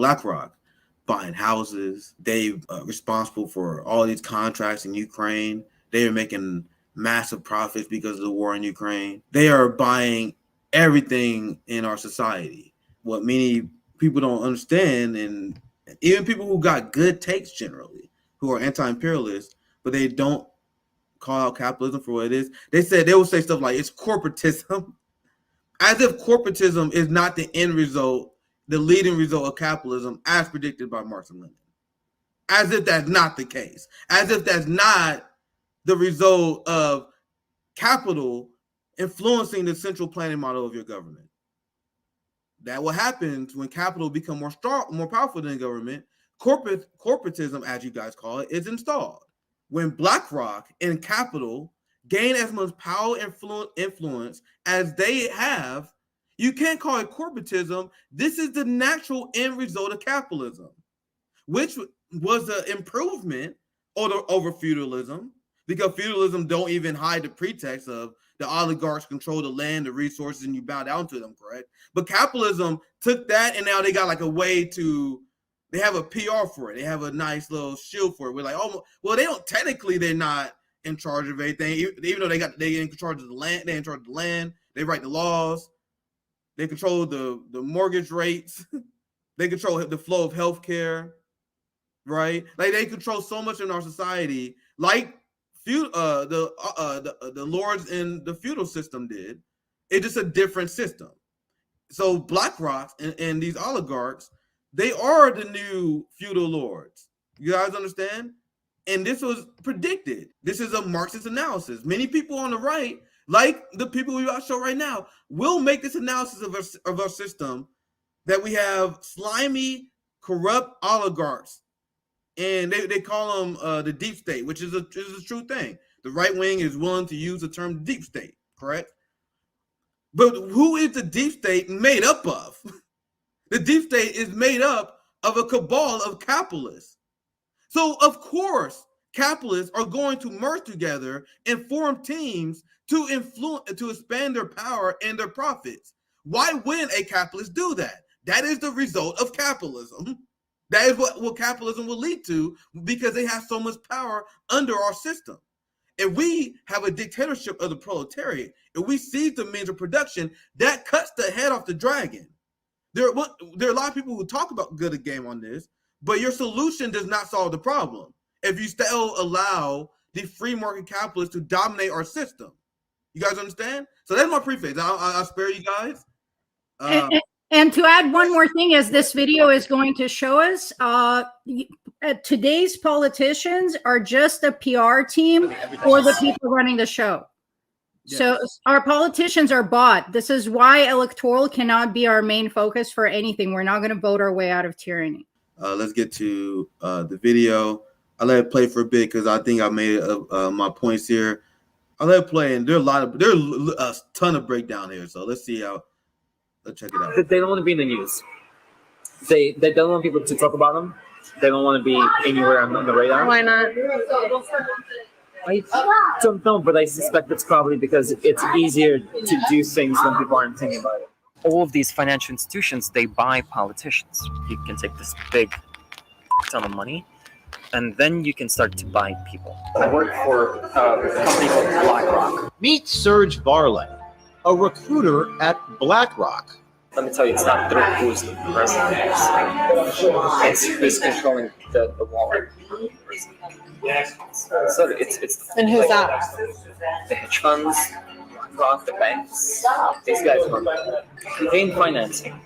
BlackRock buying houses. They responsible for all these contracts in Ukraine. They are making massive profits because of the war in Ukraine. They are buying everything in our society. What many people don't understand, and even people who got good takes generally, who are anti-imperialists, but they don't call out capitalism for what it is. They will say stuff like it's corporatism, as if corporatism is not the end result, the leading result of capitalism as predicted by Marx and Lenin. As if that's not the case. As if that's not the result of capital influencing the central planning model of your government. That what happens when capital becomes more powerful than government. Corporatism, as you guys call it, is installed. When BlackRock and capital gain as much power and influence as they have, you can't call it corporatism. This is the natural end result of capitalism, which was an improvement over feudalism, because feudalism don't even hide the pretext of the oligarchs control the land, the resources, and you bow down to them, correct? But capitalism took that, and now they got like a way to, they have a PR for it. They have a nice little shield for it. We're like, oh, well, they don't, technically they're not in charge of anything, even though they in charge of the land, they're in charge of the land, they write the laws, they control the mortgage rates, they control the flow of healthcare, right? Like they control so much in our society, like the lords in the feudal system did. It's just a different system. So BlackRock and these oligarchs, they are the new feudal lords. You guys understand? And this was predicted. This is a Marxist analysis. Many people on the right, like the people we show right now, will make this analysis of our system, that we have slimy, corrupt oligarchs. And they call them the deep state, which is a true thing. The right wing is willing to use the term deep state, correct? But who is the deep state made up of? The deep state is made up of a cabal of capitalists. So, of course, capitalists are going to merge together and form teams to expand their power and their profits. Why wouldn't a capitalist do that? That is the result of capitalism. That is what capitalism will lead to, because they have so much power under our system. If we have a dictatorship of the proletariat, if we seize the means of production, that cuts the head off the dragon. There are a lot of people who talk about good a game on this, but your solution does not solve the problem if you still allow the free market capitalists to dominate our system. You guys understand? So that's my preface. I'll spare you guys. And to add one more thing, as this video is going to show us, today's politicians are just a PR team for the people running the show. Yes. So our politicians are bought. This is why electoral cannot be our main focus for anything. We're not going to vote our way out of tyranny. Let's get to the video. I'll let it play for a bit because I think I made my points here. I'll let it play, and there's a ton of breakdown here. So let's see how. Let's check it out. They don't want to be in the news. They don't want people to talk about them. They don't want to be anywhere on the radar. Why not? I don't know, but I suspect it's probably because it's easier to do things when people aren't thinking about it. All of these financial institutions, they buy politicians. You can take this big ton of money, and then you can start to buy people. I work for a company called BlackRock. Meet Serge Varley, a recruiter at BlackRock. Let me tell you, it's not through who's the president. It's who's controlling the wallet. So it's and who's that? The hedge funds, BlackRock, the banks. These guys run campaign financing.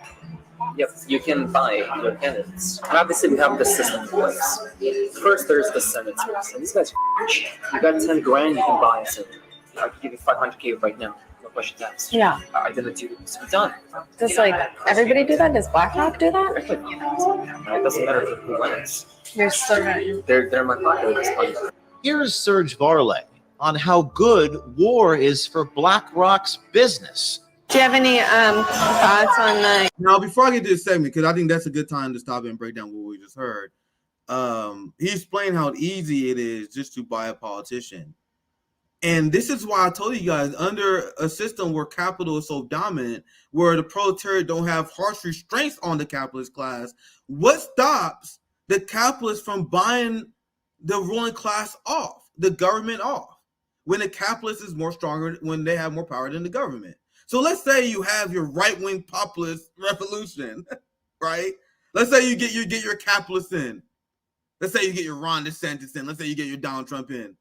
Yep, you can buy your candidates. And obviously, we have the system in place. First, there's the senators. And these guys are rich. You got 10 grand, you can buy a senator. I can give you 500K right now. No questions asked. Yeah. I did it to you. It's done. Does everybody do that? Does BlackRock do that? It doesn't matter who wins. You're so right. They're my pocket at this point. Here's Serge Varley on how good war is for BlackRock's business. Do you have any thoughts on the? Now, before I get to this segment, because I think that's a good time to stop and break down what we just heard. He explained how easy it is just to buy a politician. And this is why I told you guys, under a system where capital is so dominant, where the proletariat don't have harsh restraints on the capitalist class, what stops the capitalists from buying the ruling class off, the government off, when the capitalist is more stronger, when they have more power than the government? So let's say you have your right-wing populist revolution, right? Let's say you get your capitalists in. Let's say you get your Ron DeSantis in. Let's say you get your Donald Trump in.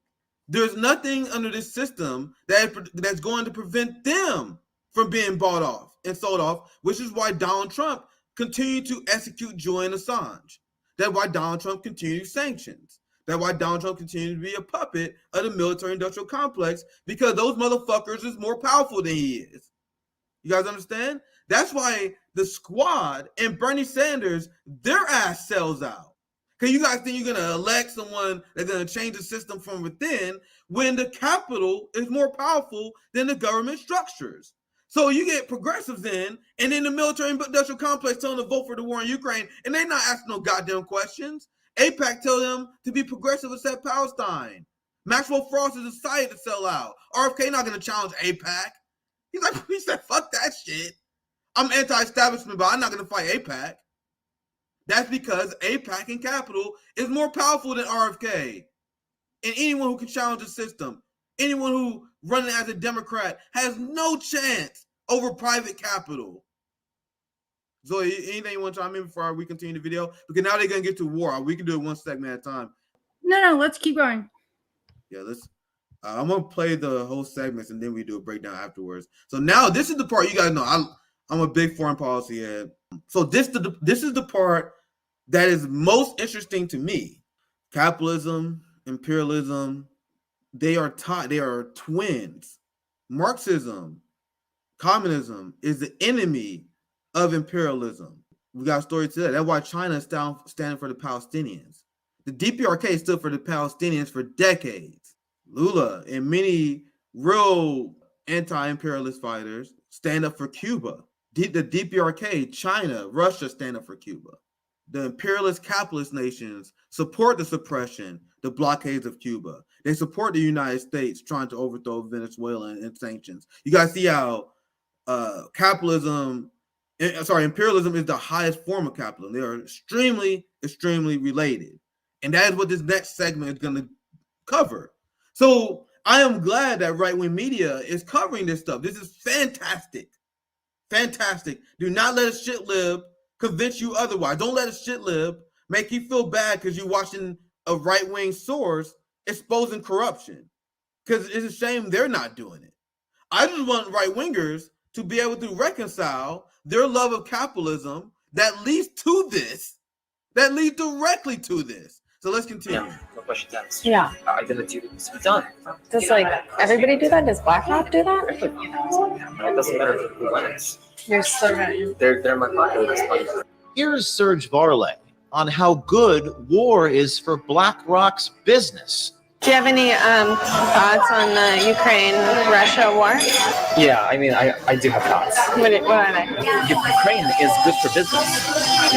There's nothing under this system that's going to prevent them from being bought off and sold off, which is why Donald Trump continued to execute Julian Assange. That's why Donald Trump continued sanctions. That's why Donald Trump continued to be a puppet of the military-industrial complex, because those motherfuckers is more powerful than he is. You guys understand? That's why the squad and Bernie Sanders, their ass sells out. Because you guys think you're going to elect someone that's going to change the system from within when the capital is more powerful than the government structures. So you get progressives in, and then the military-industrial complex telling them to vote for the war in Ukraine, and they're not asking no goddamn questions. AIPAC tell them to be progressive except Palestine. Maxwell Frost is excited to sell out. RFK not going to challenge AIPAC. He said, fuck that shit. I'm anti-establishment, but I'm not going to fight AIPAC. That's because AIPAC and capital is more powerful than RFK. And anyone who can challenge the system, anyone who running as a Democrat, has no chance over private capital. Zoya, anything you want to chime in before we continue the video? Because now they're going to get to war. We can do it one segment at a time. No, let's keep going. Yeah, let's. I'm going to play the whole segments, and then we do a breakdown afterwards. So now this is the part you guys know. I'm a big foreign policy head. So this is the part that is most interesting to me. Capitalism, imperialism, they are twins. Marxism, communism is the enemy of imperialism. We got a story today. That's why China is standing for the Palestinians. The DPRK stood for the Palestinians for decades. Lula and many real anti-imperialist fighters stand up for Cuba. The DPRK, China, Russia stand up for Cuba. The imperialist capitalist nations support the suppression, the blockades of Cuba. They support the United States trying to overthrow Venezuela and sanctions. You guys see how imperialism is the highest form of capitalism. They are extremely, extremely related. And that is what this next segment is going to cover. So I am glad that right-wing media is covering this stuff. This is fantastic. Fantastic. Do not let a shit lib convince you otherwise. Don't let a shit lib make you feel bad because you're watching a right-wing source exposing corruption. Because it's a shame they're not doing it. I just want right-wingers to be able to reconcile their love of capitalism that leads to this, that leads directly to this. So let's continue. Yeah, no questions asked. Yeah. Identity is done. Does like everybody do that? Does BlackRock do that? It doesn't matter who wins. You're so right. They're my pocket. Here's Serge Varley on how good war is for BlackRock's business. Do you have any thoughts on the Ukraine-Russia war? Yeah, I mean, I do have thoughts. What are they? Ukraine is good for business.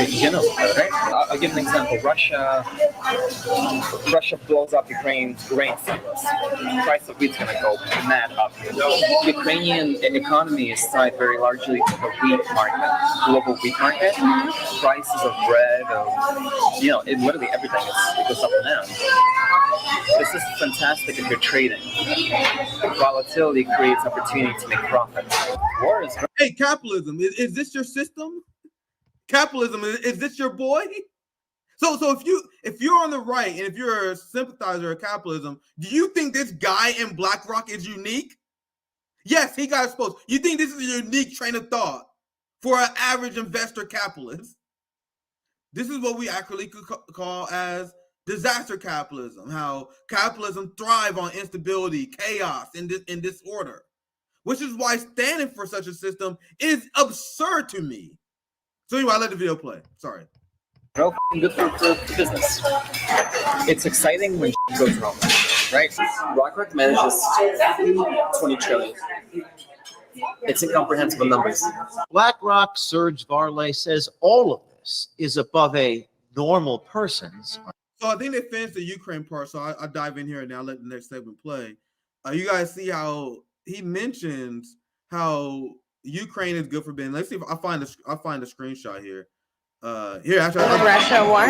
You know, right? I'll give an example. Russia blows up Ukraine's grain silos. The price of wheat's going to go mad up. Ukrainian economy is tied very largely to the wheat market, global wheat market. Prices of bread, literally everything it goes up and down. This is fantastic if you're trading. Volatility creates opportunity to make profits. War is great. Hey, capitalism, is this your system? Capitalism, is this your boy? So if you're on the right and if you're a sympathizer of capitalism, do you think this guy in BlackRock is unique? Yes, he got exposed. You think this is a unique train of thought for an average investor capitalist? This is what we actually could call as disaster capitalism, how capitalism thrives on instability, chaos, and disorder, which is why standing for such a system is absurd to me. So anyway, I let the video play. Sorry. Well, good for business. It's exciting when goes wrong, right? BlackRock manages 20 trillion. It's incomprehensible numbers. BlackRock's Serge Varley says all of this is above a normal person's. So I think they finished the Ukraine part, so I'll dive in here and I'll let the next segment play. You guys see how he mentions how Ukraine is good for business. Let's see if I find a screenshot here. Here, actually, Russia war?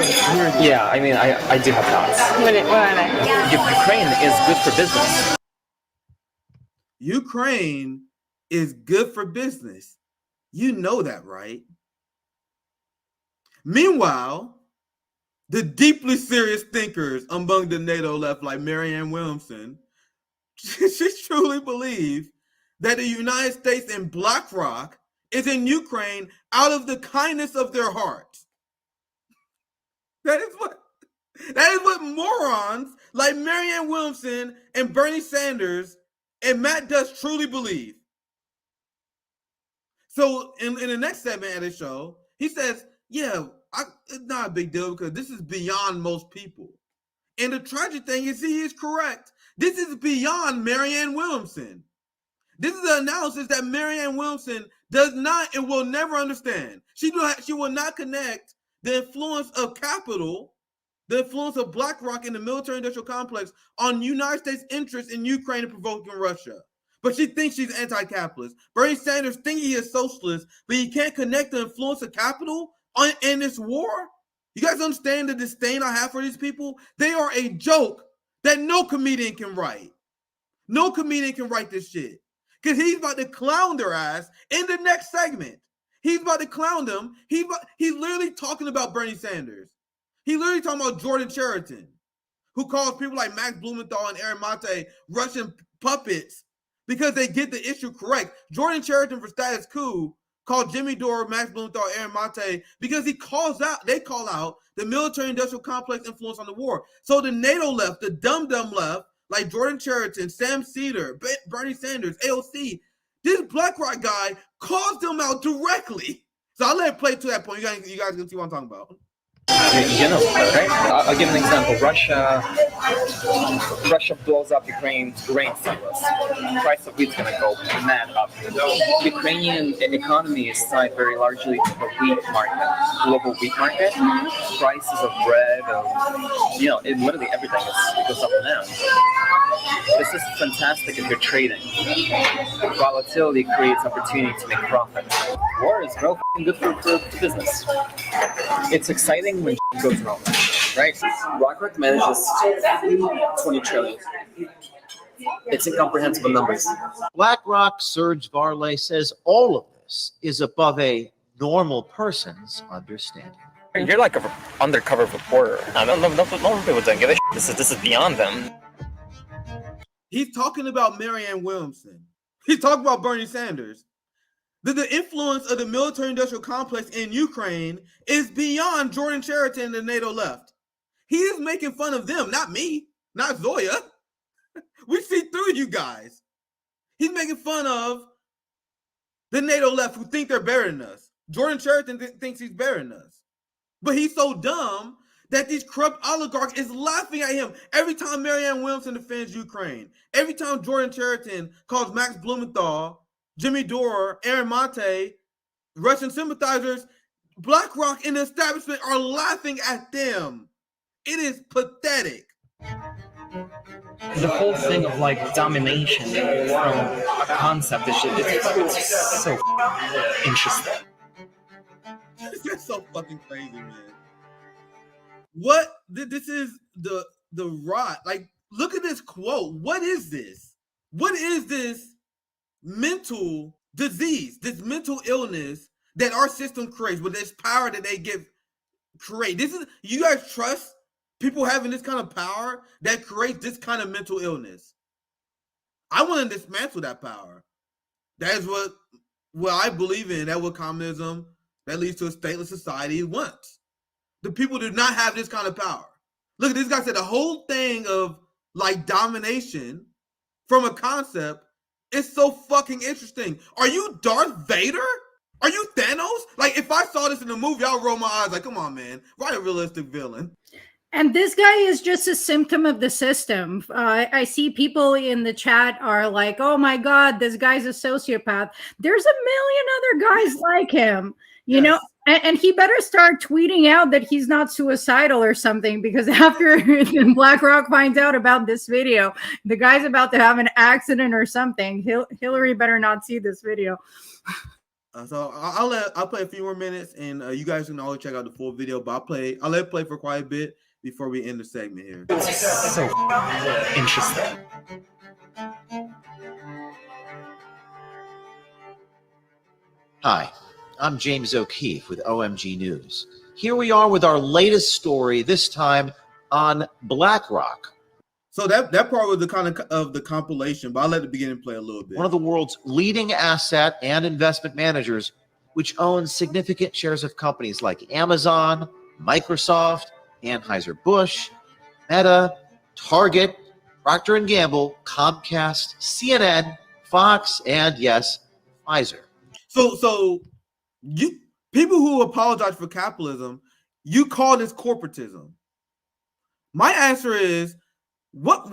Yeah, I mean, I do have thoughts. What are they? Ukraine is good for business. Ukraine is good for business. You know that, right? Meanwhile, the deeply serious thinkers among the NATO left, like Marianne Williamson, she truly believes that the United States and BlackRock is in Ukraine out of the kindness of their hearts. That is what morons like Marianne Williamson and Bernie Sanders and Matt Duss truly believe. So in the next segment of the show, he says, yeah, it's not a big deal because this is beyond most people. And the tragic thing is he is correct. This is beyond Marianne Williamson. This is an analysis that Marianne Williamson does not and will never understand. She will not connect the influence of capital, the influence of BlackRock in the military-industrial complex on United States interests in Ukraine and provoking Russia. But she thinks she's anti-capitalist. Bernie Sanders thinks he is socialist, but he can't connect the influence of capital in this war? You guys understand the disdain I have for these people? They are a joke that no comedian can write. No comedian can write this shit. Because he's about to clown their ass in the next segment. He's about to clown them. He's literally talking about Bernie Sanders. He's literally talking about Jordan Chariton, who calls people like Max Blumenthal and Aaron Mate Russian puppets because they get the issue correct. Jordan Chariton for Status Quo called Jimmy Dore, Max Blumenthal, Aaron Mate because they call out the military-industrial complex influence on the war. So the NATO left, the dumb left, like Jordan Chariton, Sam Cedar, Bernie Sanders, AOC, this BlackRock guy calls them out directly. So I'll let it play to that point. You guys can see what I'm talking about. You know, right? I'll give an example. Russia blows up Ukraine's grain silos. Price of wheat's gonna go mad up. Ukrainian economy is tied very largely to the wheat market, global wheat market. Prices of bread, literally everything goes up and down. This is fantastic if you're trading. Volatility creates opportunity to make profits. War is real good for business. It's exciting when goes wrong, right? BlackRock manages 20 trillion. It's incomprehensible numbers. BlackRock Serge Varley says all of this is above a normal person's understanding. You're like an undercover reporter. I don't know. Normal people don't give a shit. This is beyond them. He's talking about Marianne Williamson. He's talking about Bernie Sanders. The influence of the military-industrial complex in Ukraine is beyond Jordan Chariton and the NATO left. He is making fun of them, not me, not Zoya. We see through you guys. He's making fun of the NATO left who think they're better than us. Jordan Chariton thinks he's better than us. But he's so dumb that these corrupt oligarchs is laughing at him every time Marianne Williamson defends Ukraine. Every time Jordan Chariton calls Max Blumenthal, Jimmy Dore, Aaron Mate, Russian sympathizers, BlackRock and the establishment are laughing at them. It is pathetic. The whole thing of like domination from a concept is it's so interesting. That's so fucking crazy, man. What? This is the rot. Like, look at this quote. What is this? What is this mental disease, this mental illness that our system creates with this power that they create? This is, you guys trust people having this kind of power that creates this kind of mental illness? I want to dismantle that power. That is what I believe in. That's what communism that leads to a stateless society wants. The people do not have this kind of power. Look, this guy said the whole thing of like domination from a concept is so fucking interesting. Are you Darth Vader? Are you Thanos? Like, if I saw this in a movie, I'll roll my eyes like, come on, man. Write a realistic villain. And this guy is just a symptom of the system. I see people in the chat are like, oh my God, this guy's a sociopath. There's a million other guys like him. You know, and he better start tweeting out that he's not suicidal or something, because after BlackRock finds out about this video, the guy's about to have an accident or something. Hillary better not see this video. So I'll play a few more minutes, and you guys can always check out the full video. But I'll let it play for quite a bit before we end the segment here. So interesting. Hi, I'm James O'Keefe with OMG News. Here we are with our latest story, this time on BlackRock. So that part was the kind of the compilation, but I'll let the beginning play a little bit. One of the world's leading asset and investment managers, which owns significant shares of companies like Amazon, Microsoft, Anheuser-Busch, Meta, Target, Procter & Gamble, Comcast, CNN, Fox, and yes, Pfizer. So you people who apologize for capitalism, you call this corporatism. My answer is what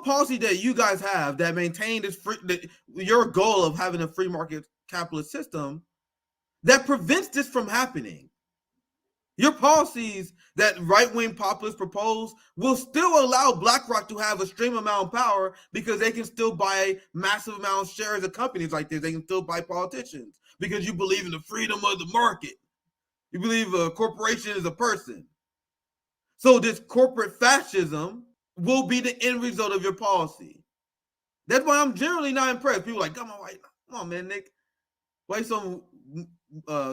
policy that you guys have that maintain this your goal of having a free market capitalist system that prevents this from happening. Your policies that right-wing populists propose will still allow BlackRock to have a extreme amount of power because they can still buy massive amount of shares of companies like this. They can still buy politicians because you believe in the freedom of the market. You believe a corporation is a person. So this corporate fascism will be the end result of your policy. That's why I'm generally not impressed. People are like, come on, man, Nick. Why so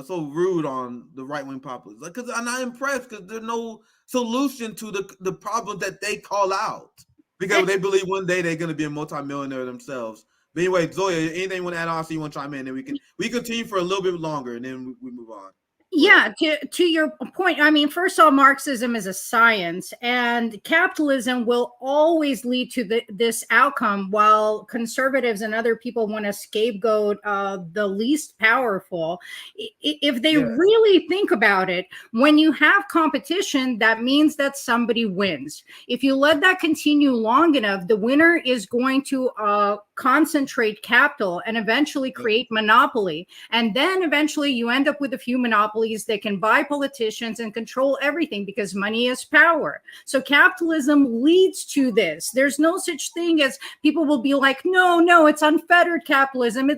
rude on the right-wing populists? Because I'm not impressed, because there's no solution to the problem that they call out. Because they believe one day they're going to be a multimillionaire themselves. But anyway, Zoya, anything you want to add on, so you want to chime in, and we continue for a little bit longer, and then we move on. Yeah, to your point, I mean, first of all, Marxism is a science, and capitalism will always lead to this outcome, while conservatives and other people want to scapegoat the least powerful. If they really think about it, when you have competition, that means that somebody wins. If you let that continue long enough, the winner is going to concentrate capital and eventually create monopoly. And then eventually you end up with a few monopolies that can buy politicians and control everything, because money is power. So capitalism leads to this. There's no such thing as people will be like, no, it's unfettered capitalism.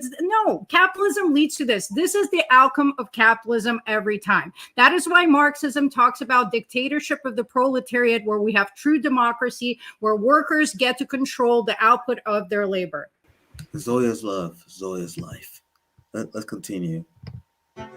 Capitalism leads to this. This is the outcome of capitalism every time. That is why Marxism talks about dictatorship of the proletariat, where we have true democracy, where workers get to control the output of their labor. Zoya's love, Zoya's life. Let's continue.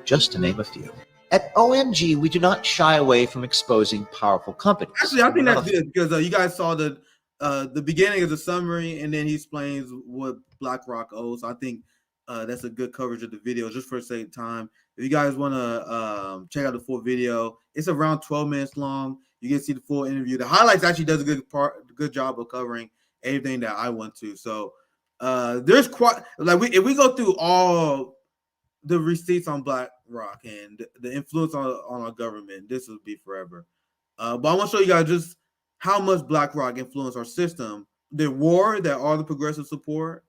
Just to name a few. At OMG, we do not shy away from exposing powerful companies. Actually, I think that's good, because you guys saw the beginning of the summary, and then he explains what BlackRock owes. I think that's a good coverage of the video, just for the sake of time. If you guys want to check out the full video, it's around 12 minutes long. You can see the full interview. The highlights actually does a good job of covering everything that I want to. So there's quite if we go through all the receipts on BlackRock and the influence on our government, this will be forever. But I want to show you guys just how much BlackRock influenced our system. The war that all the progressive support,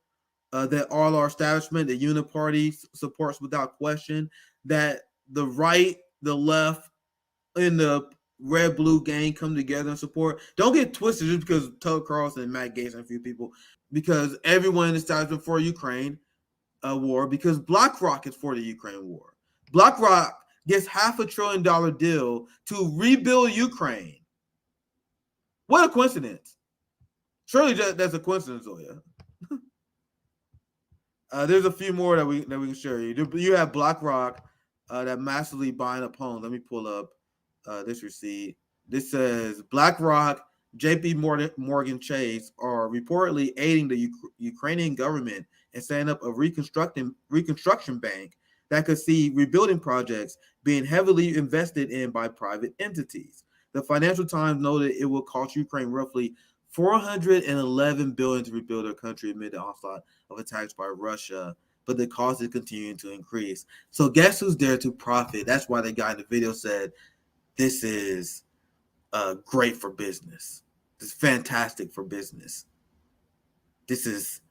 that all our establishment, the Uniparty supports without question, that the right, the left, and the red-blue gang come together and support. Don't get twisted just because Tucker Carlson and Matt Gaetz and a few people, because everyone in the establishment for Ukraine war, because BlackRock is for the Ukraine war. BlackRock gets $500 billion deal to rebuild Ukraine. What a coincidence. Surely that's a coincidence, Zoya. There's a few more that we can share you. You have BlackRock that massively buying up homes. Let me pull up this receipt. This says BlackRock, JP Morgan Chase are reportedly aiding the Ukrainian government and setting up a reconstruction bank that could see rebuilding projects being heavily invested in by private entities. The Financial Times noted it will cost Ukraine roughly $411 billion to rebuild their country amid the onslaught of attacks by Russia, but the cost is continuing to increase. So guess who's there to profit? That's why the guy in the video said this is great for business. This is fantastic for business. This is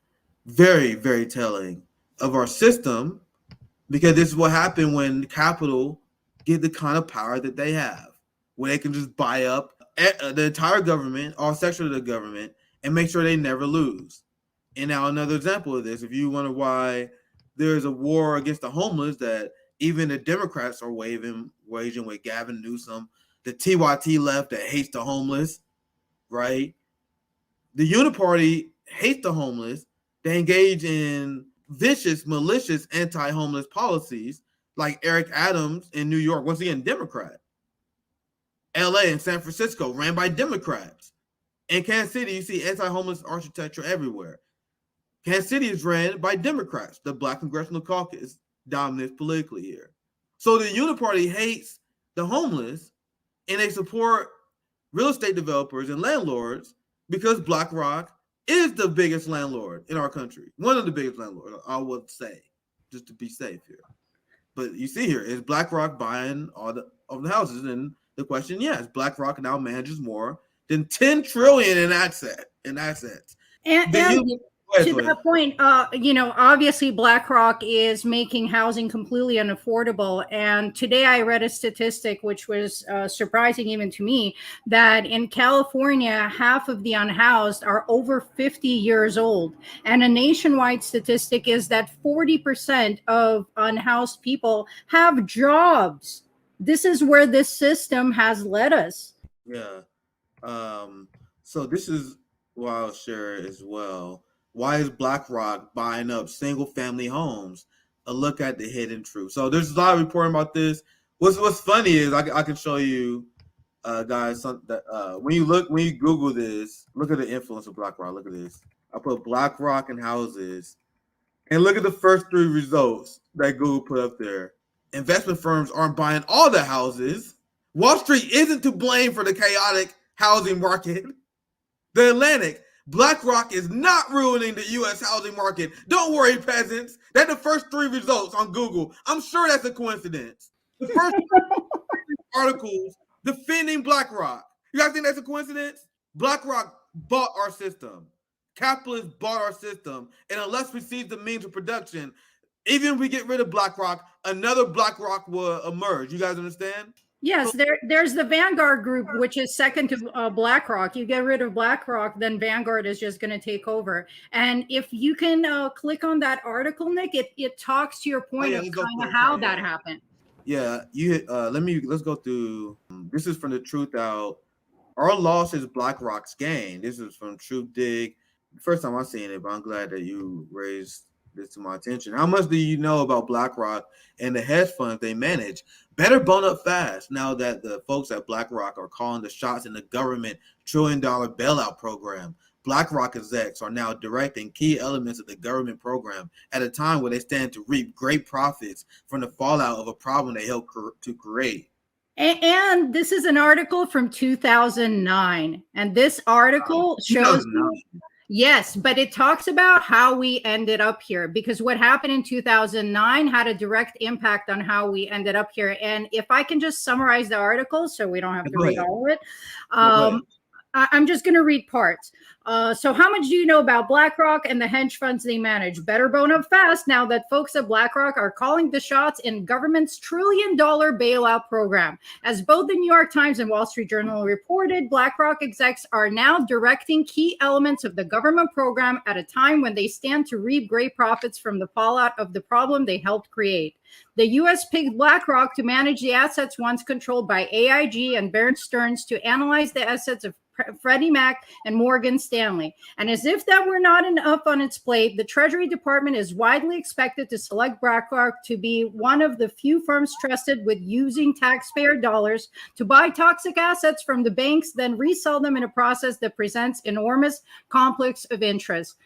very, very telling of our system because this is what happened when capital get the kind of power that they have, where they can just buy up the entire government, all sections of the government, and make sure they never lose. And now another example of this, if you wonder why there's a war against the homeless that even the Democrats are waging with Gavin Newsom, the TYT left that hates the homeless, right? The Uniparty hates the homeless. They engage in vicious, malicious anti-homeless policies like Eric Adams in New York, once again, Democrat. LA and San Francisco ran by Democrats. In Kansas City, you see anti-homeless architecture everywhere. Kansas City is ran by Democrats. The Black Congressional Caucus dominates politically here. So the Uniparty hates the homeless, and they support real estate developers and landlords because BlackRock is the biggest landlord in our country. One of the biggest landlords, I would say, just to be safe here. But you see here, is BlackRock buying all of the houses? And the question, yes, BlackRock now manages more than $10 trillion in assets. And to that point, obviously BlackRock is making housing completely unaffordable. And today I read a statistic which was surprising even to me, that in California, half of the unhoused are over 50 years old. And a nationwide statistic is that 40% of unhoused people have jobs. This is where this system has led us. Yeah. So this is what I'll share as well. Why is BlackRock buying up single family homes? A look at the hidden truth. So there's a lot of reporting about this. What's funny is I can show you guys that when you Google this, look at the influence of BlackRock. Look at this. I put BlackRock and houses, and look at the first 3 results that Google put up there. Investment firms aren't buying all the houses. Wall Street isn't to blame for the chaotic housing market. The Atlantic, BlackRock is not ruining the U.S. housing market. Don't worry, peasants. That's the first 3 results on Google. I'm sure that's a coincidence. The first articles defending BlackRock. You guys think that's a coincidence? BlackRock bought our system. Capitalists bought our system. And unless we seize the means of production, even if we get rid of BlackRock, another BlackRock will emerge. You guys understand? Yes, there's the Vanguard group, which is second to BlackRock. You get rid of BlackRock, then Vanguard is just going to take over. And if you can click on that article, Nick, it talks to your point of kind of how that happened. Yeah, let's go through. This is from the Truth Out. Our loss is BlackRock's gain. This is from Truth Dig. First time I'm seeing it, but I'm glad that you raised this to my attention. How much do you know about BlackRock and the hedge funds they manage? Better bone up fast now that the folks at BlackRock are calling the shots in the government $1 trillion bailout program. BlackRock execs are now directing key elements of the government program at a time where they stand to reap great profits from the fallout of a problem they helped to create. And this is an article from 2009. And this article shows... Yes, but it talks about how we ended up here, because what happened in 2009 had a direct impact on how we ended up here. And if I can just summarize the article so we don't have to read all of it, I'm just going to read parts. So how much do you know about BlackRock and the hedge funds they manage? Better bone up fast now that folks at BlackRock are calling the shots in government's $1 trillion bailout program. As both the New York Times and Wall Street Journal reported, BlackRock execs are now directing key elements of the government program at a time when they stand to reap great profits from the fallout of the problem they helped create. The U.S. picked BlackRock to manage the assets once controlled by AIG and Bear Stearns to analyze the assets of Freddie Mac and Morgan Stanley. And as if that were not enough on its plate, the Treasury Department is widely expected to select BlackRock to be one of the few firms trusted with using taxpayer dollars to buy toxic assets from the banks, then resell them in a process that presents enormous conflicts of interest.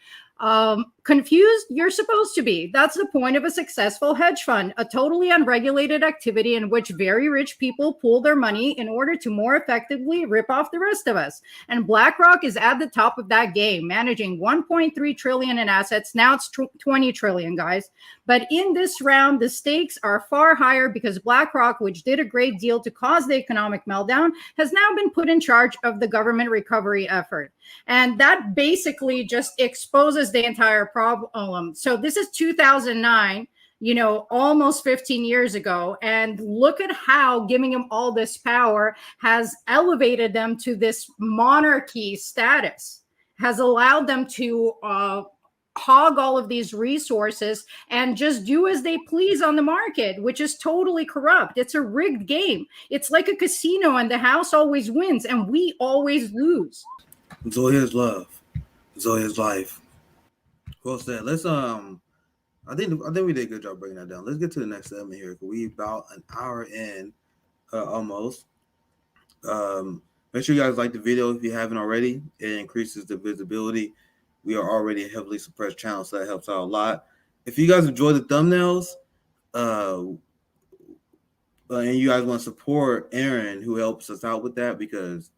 Confused? You're supposed to be. That's the point of a successful hedge fund, a totally unregulated activity in which very rich people pool their money in order to more effectively rip off the rest of us. And BlackRock is at the top of that game, managing 1.3 trillion in assets. Now it's 20 trillion, guys. But in this round, the stakes are far higher because BlackRock, which did a great deal to cause the economic meltdown, has now been put in charge of the government recovery effort. And that basically just exposes the entire problem. So this is 2009. almost 15 years ago. And look at how giving them all this power has elevated them to this monarchy status, has allowed them to hog all of these resources and just do as they please on the market, which is totally corrupt. It's a rigged game. It's like a casino, and the house always wins and we always lose. Zoya's love, Zoya's life. Well said. Let's I think we did a good job breaking that down. Let's get to the next segment here. We about an hour in, almost. Make sure you guys like the video if you haven't already. It increases the visibility. We are already a heavily suppressed channel, so that helps out a lot. If you guys enjoy the thumbnails, and you guys want to support Aaron, who helps us out with that, because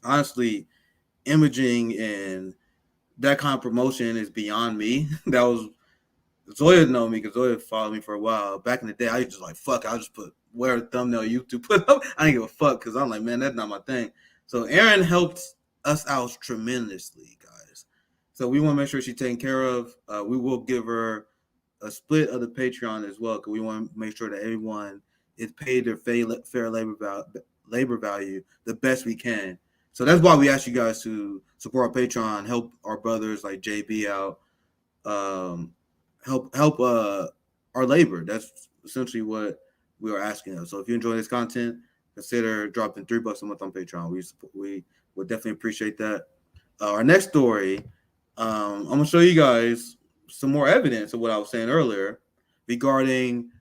honestly, imaging and that kind of promotion is beyond me. That was Zoya know me because Zoya followed me for a while. Back in the day, I used to just fuck. I'll just put whatever thumbnail YouTube put up. I didn't give a fuck because I'm like, man, that's not my thing. So Aaron helped us out tremendously, guys. So we want to make sure she's taken care of. We will give her a split of the Patreon as well, because we want to make sure that everyone is paid their fair labor value the best we can. So that's why we ask you guys to support our Patreon, help our brothers like JB out, help our labor. That's essentially what we are asking of. So if you enjoy this content, consider dropping $3 a month on Patreon. We would definitely appreciate that. Our next story, I'm gonna show you guys some more evidence of what I was saying earlier regarding